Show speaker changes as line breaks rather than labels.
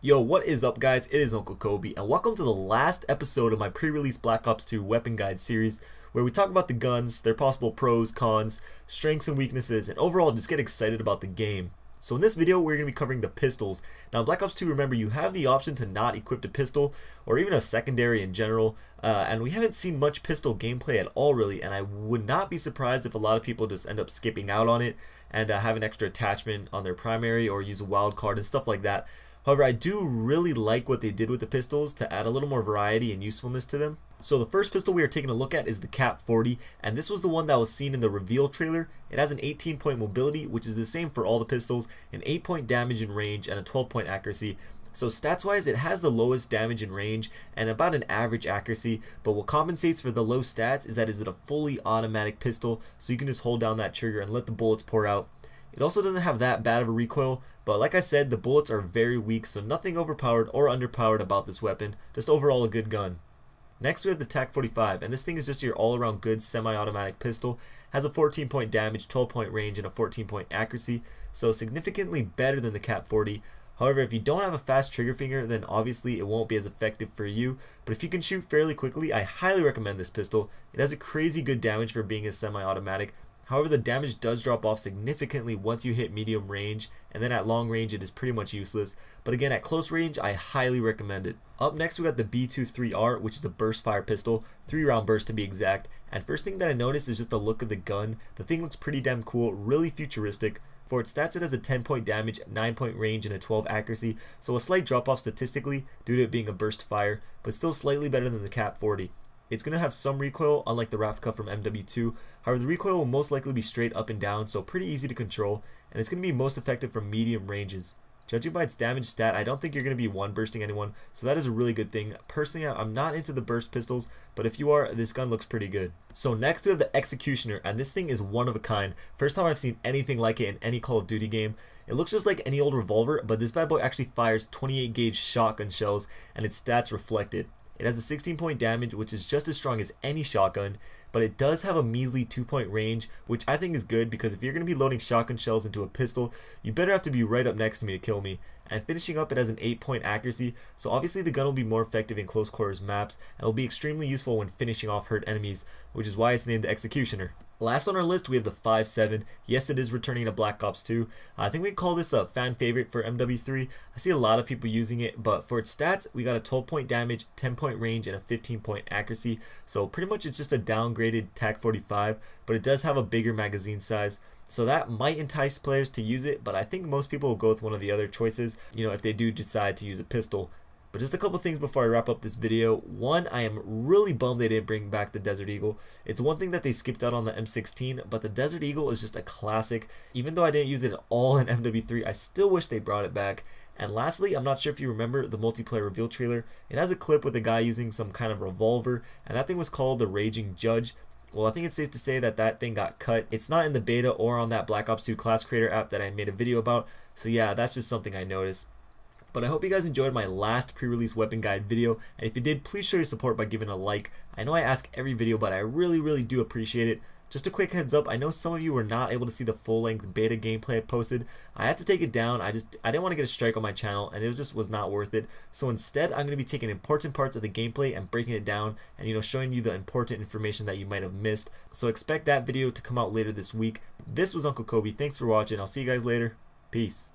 Yo, what is up guys? It is Uncle Kobe and welcome to the last episode of my pre-release Black Ops 2 weapon guide series where we talk about the guns, their possible pros, cons, strengths and weaknesses, and overall just get excited about the game. So in this video we're going to be covering the pistols. Now in Black Ops 2, remember, you have the option to not equip a pistol or even a secondary in general, and we haven't seen much pistol gameplay at all really, and I would not be surprised if a lot of people just end up skipping out on it and have an extra attachment on their primary or use a wild card and stuff like that. However, I do really like what they did with the pistols to add a little more variety and usefulness to them. So the first pistol we are taking a look at is the Cap 40, and this was the one that was seen in the reveal trailer. It has an 18-point mobility, which is the same for all the pistols, an 8-point damage and range, and a 12-point accuracy. So stats wise, it has the lowest damage and range and about an average accuracy, but what compensates for the low stats is that it's a fully automatic pistol, so you can just hold down that trigger and let the bullets pour out. It also doesn't have that bad of a recoil, but like I said, the bullets are very weak, so nothing overpowered or underpowered about this weapon, just overall a good gun. Next we have the TAC 45, and this thing is just your all-around good semi-automatic pistol. Has a 14-point damage, 12-point range, and a 14-point accuracy, so significantly better than the Cap 40. However, if you don't have a fast trigger finger, then obviously it won't be as effective for you, but if you can shoot fairly quickly, I highly recommend this pistol. It has a crazy good damage for being a semi-automatic. However, the damage does drop off significantly once you hit medium range, and then at long range it is pretty much useless. But again, at close range, I highly recommend it. Up next we got the B23R, which is a burst fire pistol, 3-round burst to be exact. And first thing that I noticed is just the look of the gun. The thing looks pretty damn cool, really futuristic. For its stats, it has a 10-point damage, 9-point range, and a 12 accuracy, so a slight drop off statistically due to it being a burst fire, but still slightly better than the Cap 40. It's going to have some recoil, unlike the Raf Cuff from MW2. However, the recoil will most likely be straight up and down, so pretty easy to control, and it's going to be most effective from medium ranges. Judging by its damage stat, I don't think you're going to be one bursting anyone, so that is a really good thing. Personally, I'm not into the burst pistols, but if you are, this gun looks pretty good. So next we have the Executioner, and this thing is one of a kind. First time I've seen anything like it in any Call of Duty game. It looks just like any old revolver, but this bad boy actually fires 28 gauge shotgun shells, and its stats reflect it. It has a 16-point damage, which is just as strong as any shotgun, but it does have a measly 2-point range, which I think is good because if you're going to be loading shotgun shells into a pistol, you better have to be right up next to me to kill me. And finishing up, it has an 8-point accuracy, so obviously the gun will be more effective in close quarters maps, and will be extremely useful when finishing off hurt enemies, which is why it's named the Executioner. Last on our list, we have the 5.7. Yes, it is returning to Black Ops 2. I think we call this a fan favorite for MW3. I see a lot of people using it, but for its stats, we got a 12-point damage, 10-point range, and a 15-point accuracy. So pretty much it's just a downgraded TAC 45, but it does have a bigger magazine size. So that might entice players to use it, but I think most people will go with one of the other choices, if they do decide to use a pistol. But just a couple things before I wrap up this video. One, I am really bummed they didn't bring back the Desert Eagle. It's one thing that they skipped out on the M16, but the Desert Eagle is just a classic. Even though I didn't use it at all in MW3, I still wish they brought it back. And lastly, I'm not sure if you remember the multiplayer reveal trailer. It has a clip with a guy using some kind of revolver, and that thing was called the Raging Judge. Well, I think it's safe to say that that thing got cut. It's not in the beta or on that Black Ops 2 class creator app that I made a video about. So yeah, that's just something I noticed. But I hope you guys enjoyed my last pre-release weapon guide video, and if you did, please show your support by giving a like. I know I ask every video, but I really do appreciate it. Just a quick heads up, I know some of you were not able to see the full-length beta gameplay I posted. I had to take it down. I didn't want to get a strike on my channel, and it just was not worth it. So instead, I'm going to be taking important parts of the gameplay and breaking it down, and showing you the important information that you might have missed. So expect that video to come out later this week. This was Uncle Kobe. Thanks for watching. I'll see you guys later. Peace.